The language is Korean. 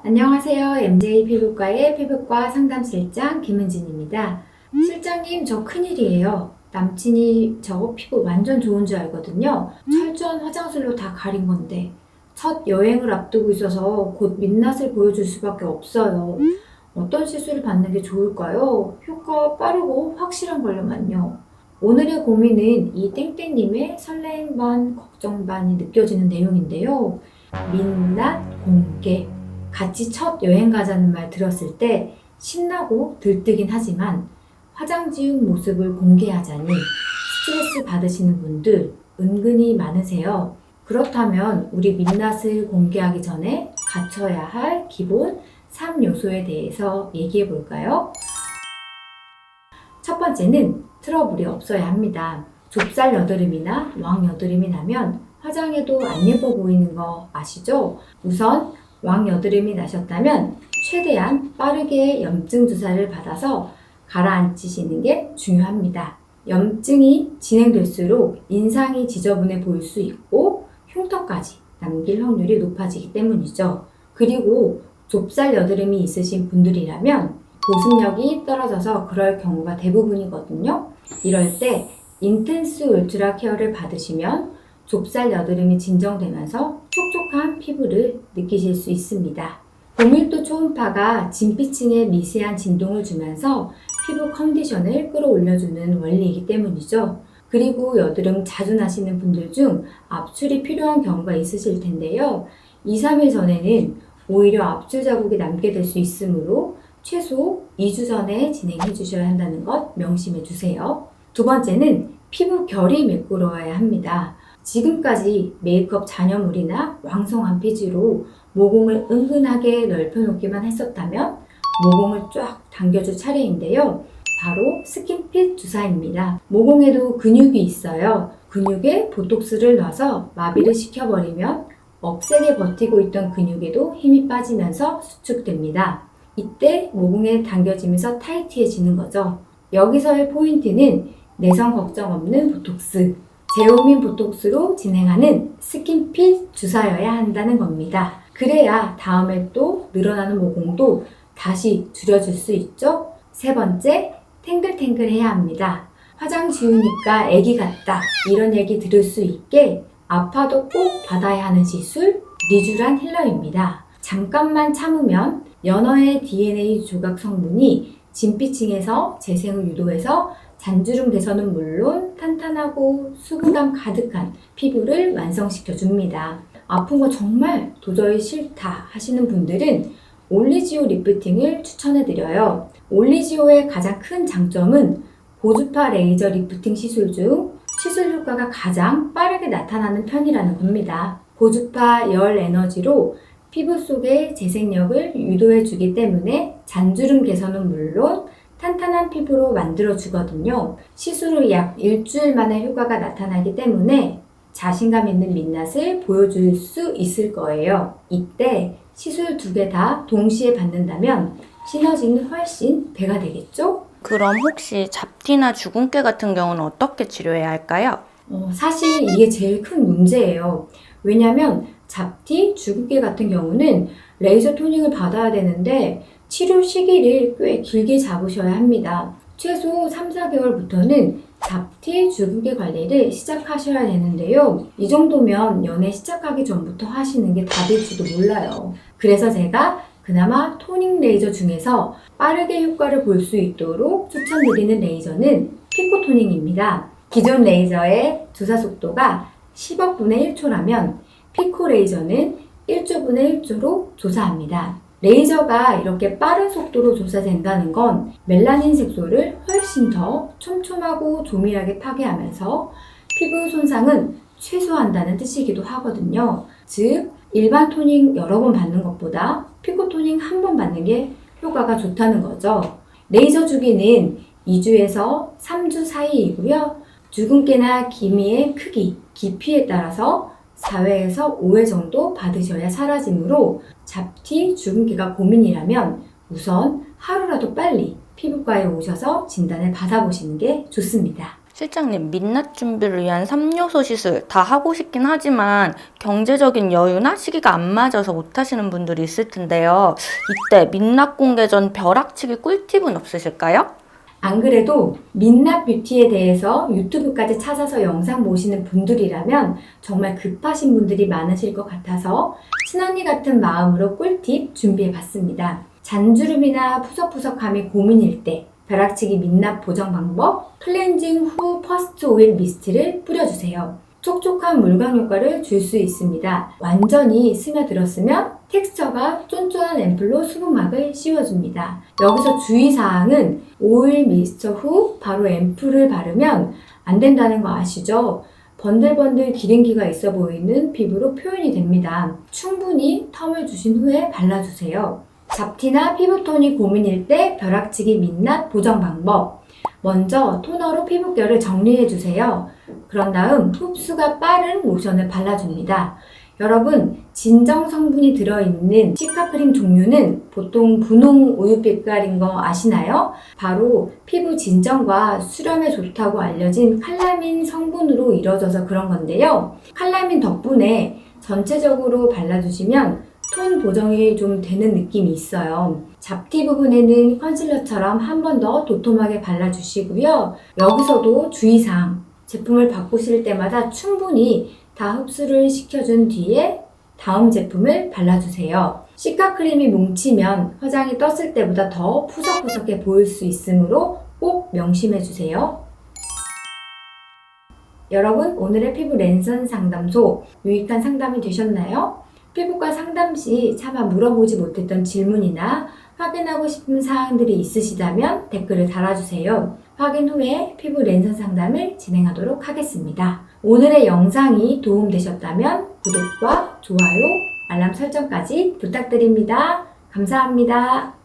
안녕하세요. MJ 피부과의 피부과 상담실장 김은진입니다. 실장님, 저 큰일이에요. 남친이 저 피부 완전 좋은 줄 알거든요. 철저한 화장술로 다 가린 건데 첫 여행을 앞두고 있어서 곧 민낯을 보여줄 수밖에 없어요. 어떤 시술을 받는 게 좋을까요? 효과 빠르고 확실한 걸로만요. 오늘의 고민은 이 땡땡님의 설레임 반 걱정 반이 느껴지는 내용인데요. 민낯 공개. 같이 첫 여행 가자는 말 들었을 때 신나고 들뜨긴 하지만 화장 지운 모습을 공개하자니 스트레스 받으시는 분들 은근히 많으세요. 그렇다면 우리 민낯을 공개하기 전에 갖춰야 할 기본 3요소에 대해서 얘기해 볼까요? 첫 번째는 트러블이 없어야 합니다. 좁쌀 여드름이나 왕 여드름이 나면 화장해도 안 예뻐 보이는 거 아시죠? 우선 왕 여드름이 나셨다면 최대한 빠르게 염증 주사를 받아서 가라앉히시는 게 중요합니다. 염증이 진행될수록 인상이 지저분해 보일 수 있고 흉터까지 남길 확률이 높아지기 때문이죠. 그리고 좁쌀 여드름이 있으신 분들이라면 보습력이 떨어져서 그럴 경우가 대부분이거든요. 이럴 때 인텐스 울트라 케어를 받으시면 좁쌀 여드름이 진정되면서 촉촉한 피부를 느끼실 수 있습니다. 고밀도 초음파가 진피층에 미세한 진동을 주면서 피부 컨디션을 끌어올려주는 원리이기 때문이죠. 그리고 여드름 자주 나시는 분들 중 압출이 필요한 경우가 있으실 텐데요. 2, 3일 전에는 오히려 압출 자국이 남게 될 수 있으므로 최소 2주 전에 진행해 주셔야 한다는 것 명심해 주세요. 두 번째는 피부 결이 매끄러워야 합니다. 지금까지 메이크업 잔여물이나 왕성한 피지로 모공을 은근하게 넓혀놓기만 했었다면 모공을 쫙 당겨줄 차례인데요. 바로 스킨핏 주사입니다. 모공에도 근육이 있어요. 근육에 보톡스를 넣어서 마비를 시켜버리면 억세게 버티고 있던 근육에도 힘이 빠지면서 수축됩니다. 이때 모공에 당겨지면서 타이트해지는 거죠. 여기서의 포인트는 내성 걱정 없는 보톡스, 제오민 보톡스로 진행하는 스킨핏 주사여야 한다는 겁니다. 그래야 다음에 또 늘어나는 모공도 다시 줄여줄 수 있죠. 세 번째, 탱글탱글해야 합니다. 화장 지우니까 애기 같다 이런 얘기 들을 수 있게 아파도 꼭 받아야 하는 시술 리쥬란 힐러입니다. 잠깐만 참으면 연어의 DNA 조각 성분이 진피층에서 재생을 유도해서 잔주름 개선은 물론 탄탄하고 수분감 가득한 피부를 완성시켜 줍니다. 아픈 거 정말 도저히 싫다 하시는 분들은 올리지오 리프팅을 추천해 드려요. 올리지오의 가장 큰 장점은 고주파 레이저 리프팅 시술 중 시술 효과가 가장 빠르게 나타나는 편이라는 겁니다. 고주파 열 에너지로 피부 속의 재생력을 유도해 주기 때문에 잔주름 개선은 물론 탄탄한 피부로 만들어 주거든요. 시술 후 약 일주일 만에 효과가 나타나기 때문에 자신감 있는 민낯을 보여줄 수 있을 거예요. 이때 시술 2개 다 동시에 받는다면 시너지는 훨씬 배가 되겠죠? 그럼 혹시 잡티나 주근깨 같은 경우는 어떻게 치료해야 할까요? 사실 이게 제일 큰 문제예요. 왜냐면 잡티, 주근깨 같은 경우는 레이저 토닝을 받아야 되는데 치료 시기를 꽤 길게 잡으셔야 합니다. 최소 3, 4개월부터는 잡티, 주근깨 관리를 시작하셔야 되는데요. 이 정도면 연애 시작하기 전부터 하시는 게 답일지도 몰라요. 그래서 제가 그나마 토닝 레이저 중에서 빠르게 효과를 볼 수 있도록 추천드리는 레이저는 피코토닝입니다. 기존 레이저의 주사 속도가 10억 분의 1초라면 피코 레이저는 1조 분의 1초로 조사합니다. 레이저가 이렇게 빠른 속도로 조사된다는 건 멜라닌 색소를 훨씬 더 촘촘하고 조밀하게 파괴하면서 피부 손상은 최소화한다는 뜻이기도 하거든요. 즉, 일반 토닝 여러 번 받는 것보다 피코 토닝 한 번 받는 게 효과가 좋다는 거죠. 레이저 주기는 2주에서 3주 사이이고요. 주근깨나 기미의 크기, 깊이에 따라서 4회에서 5회 정도 받으셔야 사라지므로 잡티, 주근깨가 고민이라면 우선 하루라도 빨리 피부과에 오셔서 진단을 받아보시는 게 좋습니다. 실장님, 민낯 준비를 위한 3요소 시술 다 하고 싶긴 하지만 경제적인 여유나 시기가 안 맞아서 못 하시는 분들이 있을 텐데요. 이때 민낯 공개 전 벼락치기 꿀팁은 없으실까요? 안 그래도 민낯 뷰티에 대해서 유튜브까지 찾아서 영상 보시는 분들이라면 정말 급하신 분들이 많으실 것 같아서 친언니 같은 마음으로 꿀팁 준비해 봤습니다. 잔주름이나 푸석푸석함이 고민일 때 벼락치기 민낯 보정 방법, 클렌징 후 퍼스트 오일 미스트를 뿌려주세요. 촉촉한 물광 효과를 줄 수 있습니다. 완전히 스며들었으면 텍스처가 쫀쫀한 앰플로 수분막을 씌워줍니다. 여기서 주의사항은 오일 미스트 후 바로 앰플을 바르면 안 된다는 거 아시죠? 번들번들 기름기가 있어 보이는 피부로 표현이 됩니다. 충분히 텀을 주신 후에 발라주세요. 잡티나 피부톤이 고민일 때 벼락치기 민낯 보정 방법. 먼저 토너로 피부결을 정리해주세요. 그런 다음 흡수가 빠른 로션을 발라줍니다. 여러분, 진정 성분이 들어있는 시카크림 종류는 보통 분홍 우유빛깔인 거 아시나요? 바로 피부 진정과 수렴에 좋다고 알려진 칼라민 성분으로 이루어져서 그런 건데요. 칼라민 덕분에 전체적으로 발라주시면 톤 보정이 좀 되는 느낌이 있어요. 잡티 부분에는 컨실러처럼 한 번 더 도톰하게 발라주시고요. 여기서도 주의사항, 제품을 바꾸실 때마다 충분히 다 흡수를 시켜준 뒤에 다음 제품을 발라주세요. 시카크림이 뭉치면 화장이 떴을 때보다 더 푸석푸석해 보일 수 있으므로 꼭 명심해주세요. 여러분, 오늘의 피부 랜선 상담소 유익한 상담이 되셨나요? 피부과 상담 시 차마 물어보지 못했던 질문이나 확인하고 싶은 사항들이 있으시다면 댓글을 달아주세요. 확인 후에 피부 랜선 상담을 진행하도록 하겠습니다. 오늘의 영상이 도움되셨다면 구독과 좋아요, 알람 설정까지 부탁드립니다. 감사합니다.